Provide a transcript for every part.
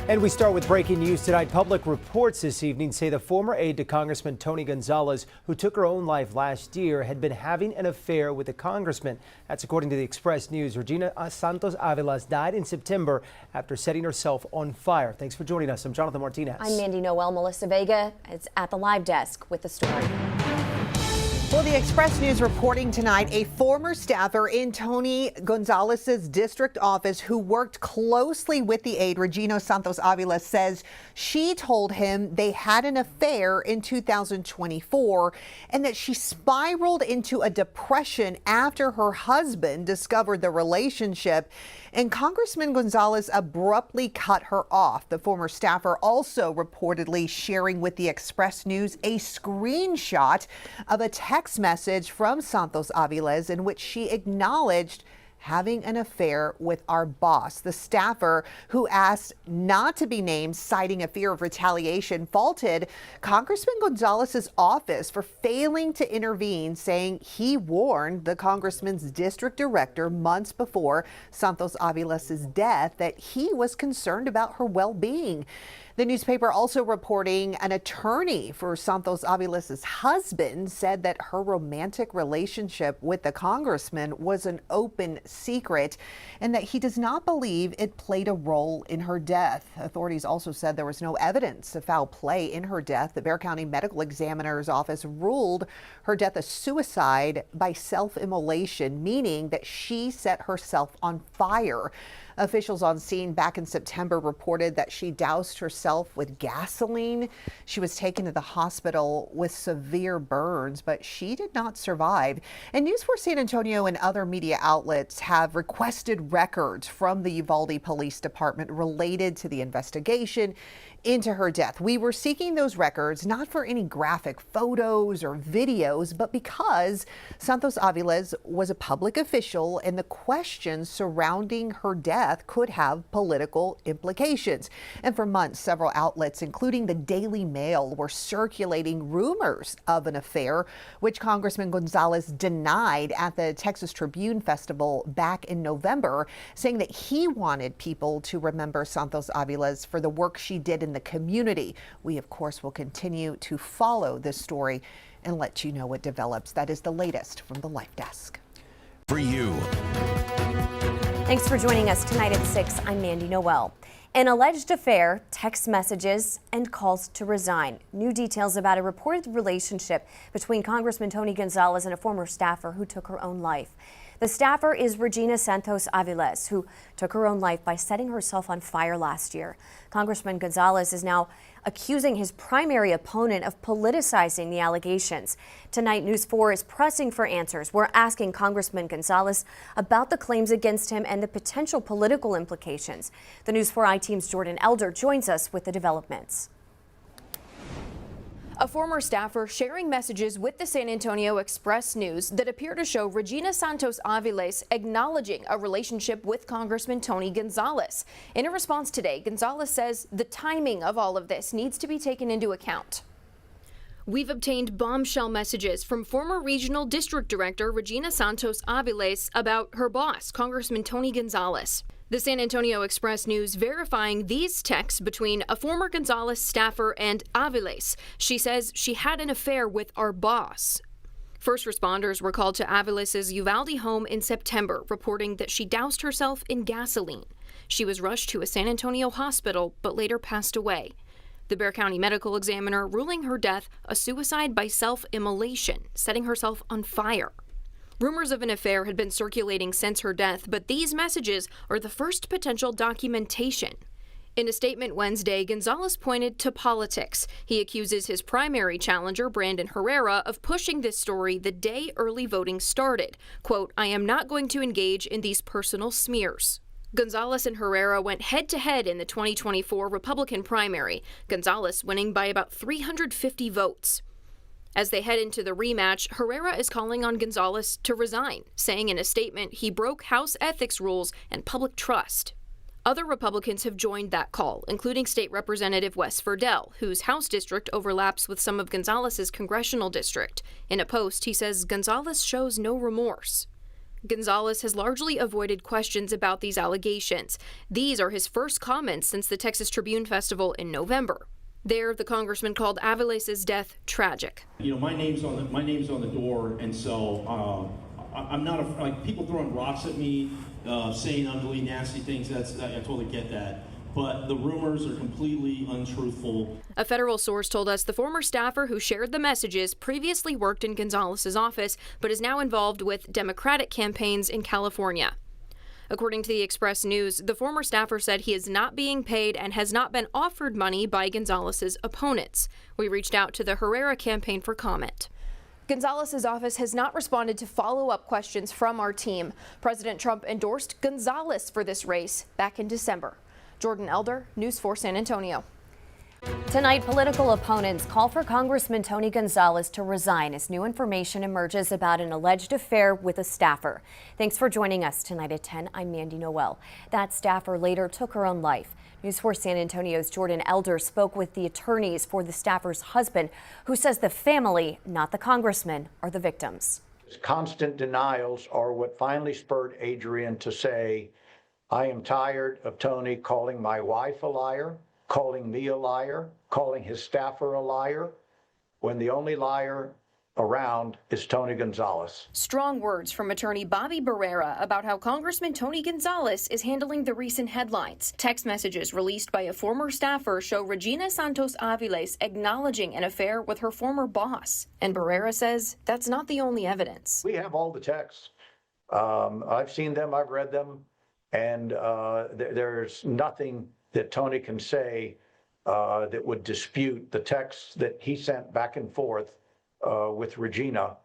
And we start with breaking news tonight. Public reports this evening say the former aide to Congressman Tony Gonzales, who took her own life last year, had been having an affair with the congressman. That's according to the Express News. Regina Santos-Aviles died in September after setting herself on fire. Thanks for joining us. I'm Jonathan Martinez. I'm Mandy Noel. Melissa Vega is at the live desk with the story. Well, the Express News reporting tonight, a former staffer in Tony Gonzales' district office who worked closely with the aide, Regina Santos-Aviles, says she told him they had an affair in 2024 and that she spiraled into a depression after her husband discovered the relationship. And Congressman Gonzales abruptly cut her off. The former staffer also reportedly sharing with the Express News a screenshot of a text message from Santos-Aviles in which she acknowledged having an affair with our boss. The staffer, who asked not to be named, citing a fear of retaliation, faulted Congressman Gonzales' office for failing to intervene, saying he warned the congressman's district director months before Santos-Aviles' death that he was concerned about her well-being. The newspaper also reporting an attorney for Santos-Aviles' husband said that her romantic relationship with the congressman was an open secret and that he does not believe it played a role in her death. Authorities also said there was no evidence of foul play in her death. The Bexar County Medical Examiner's Office ruled her death a suicide by self-immolation, meaning that she set herself on fire. Officials on scene back in September reported that she doused herself with gasoline. She was taken to the hospital with severe burns, but she did not survive. And News 4 San Antonio and other media outlets have requested records from the Uvalde Police Department related to the investigation into her death. We were seeking those records not for any graphic photos or videos, but because Santos-Aviles was a public official and the questions surrounding her death could have political implications. And for months, several outlets, including the Daily Mail, were circulating rumors of an affair, which Congressman Gonzales denied at the Texas Tribune Festival back in November, saying that he wanted people to remember Santos-Aviles for the work she did in the community. We, of course, will continue to follow this story and let you know what develops. That is the latest from the Life Desk. For you. Thanks for joining us tonight at 6. I'm Mandy Noel. An alleged affair, text messages, and calls to resign. New details about a reported relationship between Congressman Tony Gonzales and a former staffer who took her own life. The staffer is Regina Santos-Aviles, who took her own life by setting herself on fire last year. Congressman Gonzales is now accusing his primary opponent of politicizing the allegations. Tonight, News 4 is pressing for answers. We're asking Congressman Gonzales about the claims against him and the potential political implications. The News 4 I-Team's Jordan Elder joins us with the developments. A former staffer sharing messages with the San Antonio Express News that appear to show Regina Santos-Aviles acknowledging a relationship with Congressman Tony Gonzales. In a response today, Gonzales says the timing of all of this needs to be taken into account. We've obtained bombshell messages from former Regional District Director Regina Santos-Aviles about her boss, Congressman Tony Gonzales. The San Antonio Express News verifying these texts between a former Gonzales staffer and Aviles. She says she had an affair with our boss. First responders were called to Aviles' Uvalde home in September, reporting that she doused herself in gasoline. She was rushed to a San Antonio hospital, but later passed away. The Bexar County Medical Examiner ruling her death a suicide by self-immolation, setting herself on fire. Rumors of an affair had been circulating since her death, but these messages are the first potential documentation. In a statement Wednesday, Gonzales pointed to politics. He accuses his primary challenger, Brandon Herrera, of pushing this story the day early voting started. Quote, "I am not going to engage in these personal smears." Gonzales and Herrera went head-to-head in the 2024 Republican primary, Gonzales winning by about 350 votes. As they head into the rematch, Herrera is calling on Gonzales to resign, saying in a statement he broke House ethics rules and public trust. Other Republicans have joined that call, including State Representative Wes Ferdell, whose House district overlaps with some of Gonzales' congressional district. In a post, he says Gonzales shows no remorse. Gonzales has largely avoided questions about these allegations. These are his first comments since the Texas Tribune Festival in November. There, the congressman called Aviles' death tragic. You know, my name's on the door, and so I'm not like people throwing rocks at me, saying ugly, nasty things. I totally get that. But the rumors are completely untruthful. A federal source told us the former staffer who shared the messages previously worked in Gonzales' office, but is now involved with Democratic campaigns in California. According to the Express News, the former staffer said he is not being paid and has not been offered money by Gonzales' opponents. We reached out to the Herrera campaign for comment. Gonzales' office has not responded to follow-up questions from our team. President Trump endorsed Gonzales for this race back in December. Jordan Elder, News 4 San Antonio. Tonight, political opponents call for Congressman Tony Gonzales to resign as new information emerges about an alleged affair with a staffer. Thanks for joining us tonight at 10. I'm Mandy Noel. That staffer later took her own life. News 4 San Antonio's Jordan Elder spoke with the attorneys for the staffer's husband, who says the family, not the congressman, are the victims. Constant denials are what finally spurred Adrian to say, I am tired of Tony calling my wife a liar, calling me a liar, calling his staffer a liar, when the only liar around is Tony Gonzales. Strong words from attorney Bobby Barrera about how Congressman Tony Gonzales is handling the recent headlines. Text messages released by a former staffer show Regina Santos-Aviles acknowledging an affair with her former boss. And Barrera says that's not the only evidence. We have all the texts. I've seen them, I've read them, and there's nothing that Tony can say that would dispute the texts that he sent back and forth with Regina,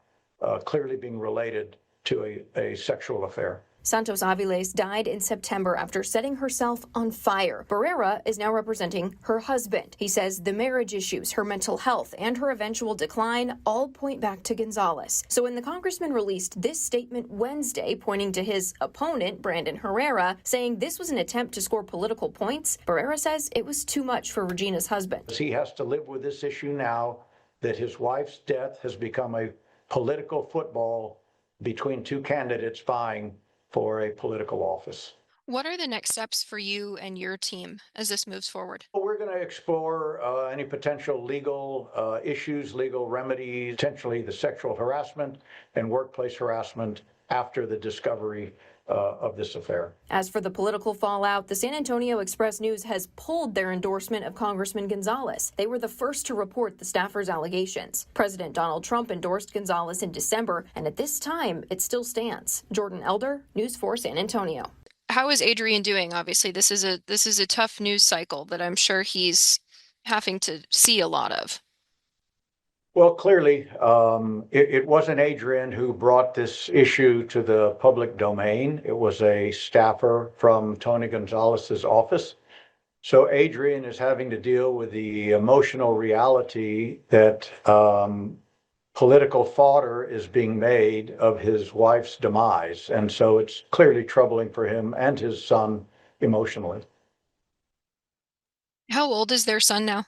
clearly being related to a sexual affair. Santos-Aviles died in September after setting herself on fire. Barrera is now representing her husband. He says the marriage issues, her mental health, and her eventual decline all point back to Gonzales. So when the congressman released this statement Wednesday, pointing to his opponent, Brandon Herrera, saying this was an attempt to score political points, Barrera says it was too much for Regina's husband. He has to live with this issue now that his wife's death has become a political football between two candidates vying for a political office. What are the next steps for you and your team as this moves forward? We're going to explore any potential legal issues, legal remedies, potentially the sexual harassment and workplace harassment after the discovery of this affair. As for the political fallout, the San Antonio Express News has pulled their endorsement of Congressman Gonzales. They were the first to report the staffer's allegations. President Donald Trump endorsed Gonzales in December, and at this time, it still stands. Jordan Elder, News 4 San Antonio. How is Adrian doing? Obviously, this is a tough news cycle that I'm sure he's having to see a lot of. Well, clearly, it wasn't Adrian who brought this issue to the public domain. It was a staffer from Tony Gonzales's office. So Adrian is having to deal with the emotional reality that political fodder is being made of his wife's demise. And so it's clearly troubling for him and his son emotionally. How old is their son now?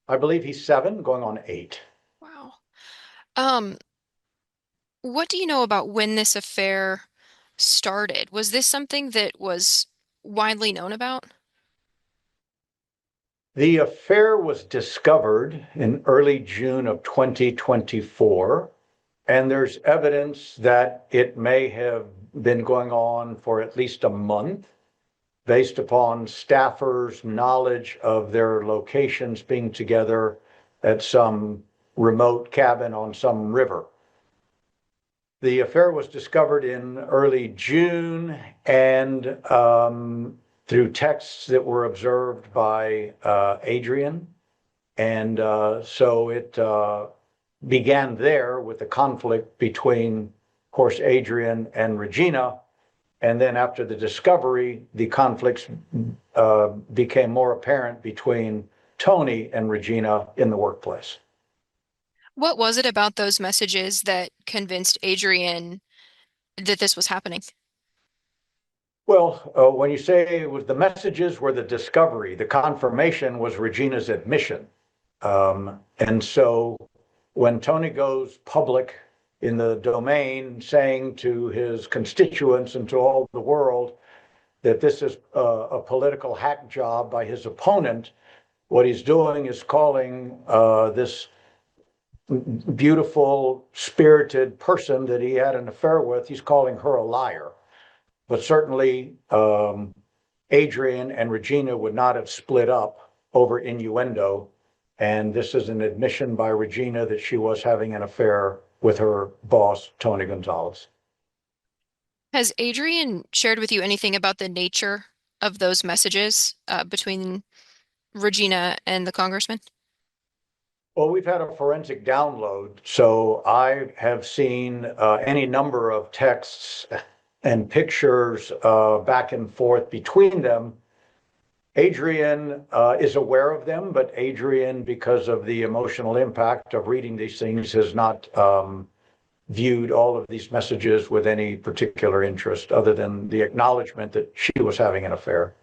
I believe he's 7, going on 8. Wow. What do you know about when this affair started? Was this something that was widely known about? The affair was discovered in early June of 2024, and there's evidence that it may have been going on for at least a month, based upon staffers' knowledge of their locations being together at some remote cabin on some river. The affair was discovered in early June, and through texts that were observed by Adrian. And so it began there with a conflict between, of course, Adrian and Regina. And then after the discovery, the conflicts became more apparent between Tony and Regina in the workplace. What was it about those messages that convinced Adrian that this was happening? Well, when you say it was the messages were the discovery, the confirmation was Regina's admission. And so when Tony goes public in the domain saying to his constituents and to all the world that this is a political hack job by his opponent. What he's doing is calling this beautiful, spirited person that he had an affair with, he's calling her a liar. But certainly, Adrian and Regina would not have split up over innuendo. And this is an admission by Regina that she was having an affair with her boss, Tony Gonzales. Has Adrian shared with you anything about the nature of those messages between Regina and the congressman? Well, we've had a forensic download, so I have seen any number of texts and pictures back and forth between them. Adrian is aware of them, but Adrian, because of the emotional impact of reading these things, has not viewed all of these messages with any particular interest other than the acknowledgement that she was having an affair.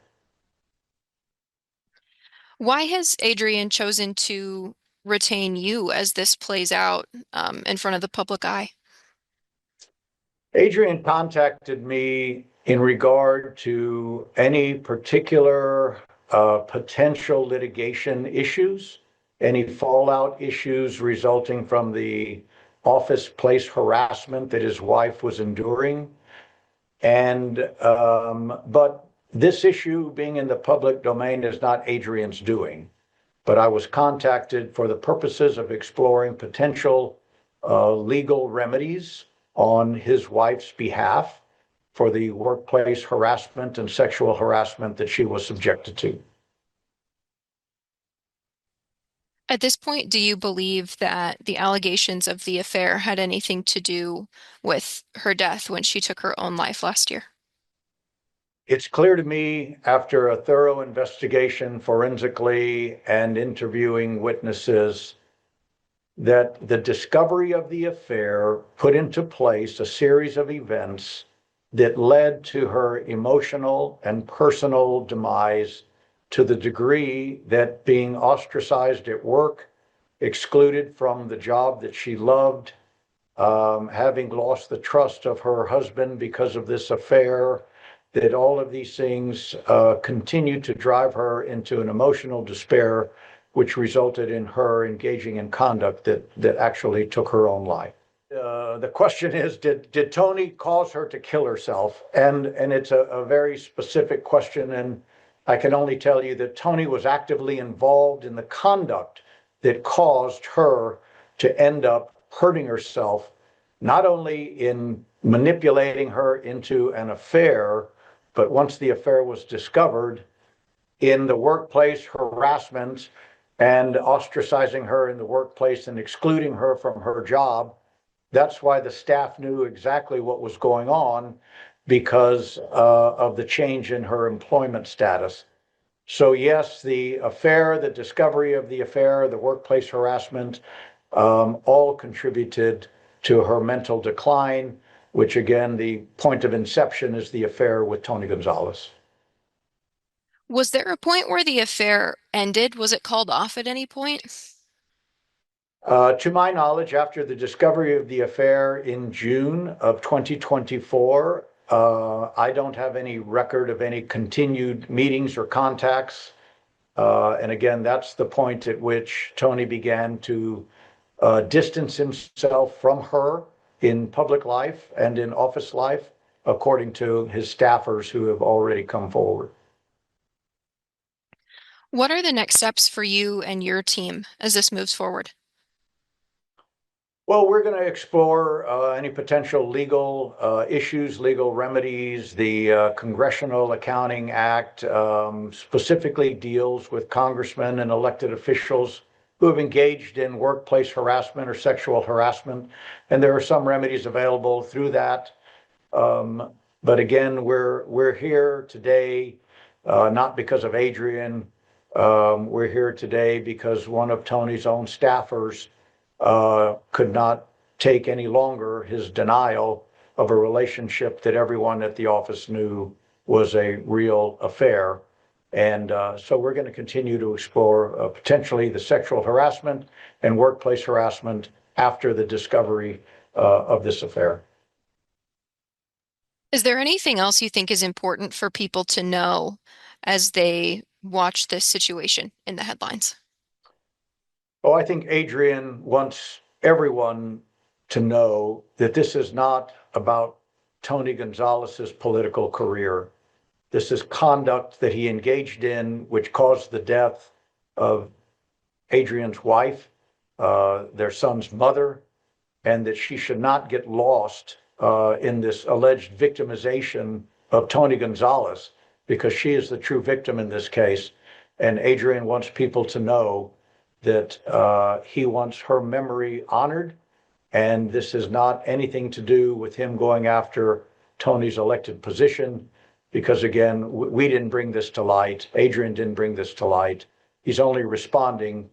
Why has Adrian chosen to retain you as this plays out in front of the public eye? Adrian contacted me in regard to any particular potential litigation issues, any fallout issues resulting from the office place harassment that his wife was enduring. And but this issue being in the public domain is not Adrian's doing. But I was contacted for the purposes of exploring potential legal remedies on his wife's behalf for the workplace harassment and sexual harassment that she was subjected to. At this point, do you believe that the allegations of the affair had anything to do with her death when she took her own life last year? It's clear to me after a thorough investigation forensically and interviewing witnesses that the discovery of the affair put into place a series of events that led to her emotional and personal demise to the degree that being ostracized at work, excluded from the job that she loved, having lost the trust of her husband because of this affair, that all of these things continued to drive her into an emotional despair, which resulted in her engaging in conduct that actually took her own life. The question is, did Tony cause her to kill herself? And it's a very specific question, and I can only tell you that Tony was actively involved in the conduct that caused her to end up hurting herself, not only in manipulating her into an affair, but once the affair was discovered, in the workplace harassment and ostracizing her in the workplace and excluding her from her job. That's why the staff knew exactly what was going on because of the change in her employment status. So yes, the affair, the discovery of the affair, the workplace harassment, all contributed to her mental decline, which again, the point of inception is the affair with Tony Gonzales. Was there a point where the affair ended? Was it called off at any point? To my knowledge, after the discovery of the affair in June of 2024, I don't have any record of any continued meetings or contacts. And again, that's the point at which Tony began to distance himself from her in public life and in office life, according to his staffers who have already come forward. What are the next steps for you and your team as this moves forward? Well, we're going to explore any potential legal issues, legal remedies. The Congressional Accounting Act specifically deals with congressmen and elected officials who have engaged in workplace harassment or sexual harassment. And there are some remedies available through that. But again, we're here today not because of Adrian. We're here today because one of Tony's own staffers could not take any longer his denial of a relationship that everyone at the office knew was a real affair. And so we're going to continue to explore potentially the sexual harassment and workplace harassment after the discovery of this affair. Is there anything else you think is important for people to know as they watch this situation in the headlines? Oh, I think Adrian wants everyone to know that this is not about Tony Gonzales's political career. This is conduct that he engaged in, which caused the death of Adrian's wife, their son's mother, and that she should not get lost in this alleged victimization of Tony Gonzales, because she is the true victim in this case. And Adrian wants people to know that he wants her memory honored. And this is not anything to do with him going after Tony's elected position, because again, we didn't bring this to light. Adrian didn't bring this to light. He's only responding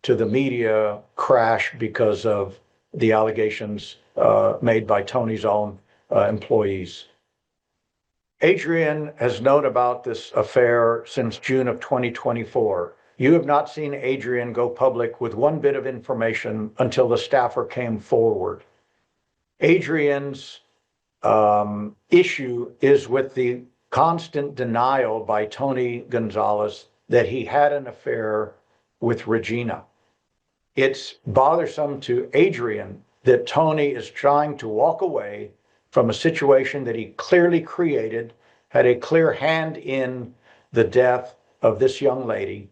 to the media crash because of the allegations made by Tony's own employees. Adrian has known about this affair since June of 2024. You have not seen Adrian go public with one bit of information until the staffer came forward. Adrian's issue is with the constant denial by Tony Gonzales that he had an affair with Regina. It's bothersome to Adrian that Tony is trying to walk away from a situation that he clearly created, had a clear hand in the death of this young lady.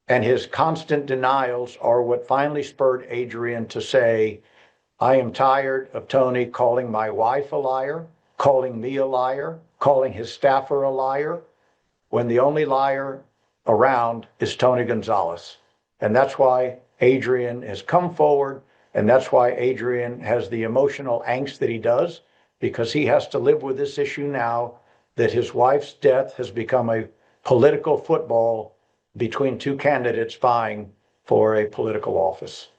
And his constant denials are what finally spurred Adrian to say, I am tired of Tony calling my wife a liar, calling me a liar, calling his staffer a liar, when the only liar around is Tony Gonzales. And that's why Adrian has come forward, and that's why Adrian has the emotional angst that he does, because he has to live with this issue now that his wife's death has become a political football between two candidates vying for a political office.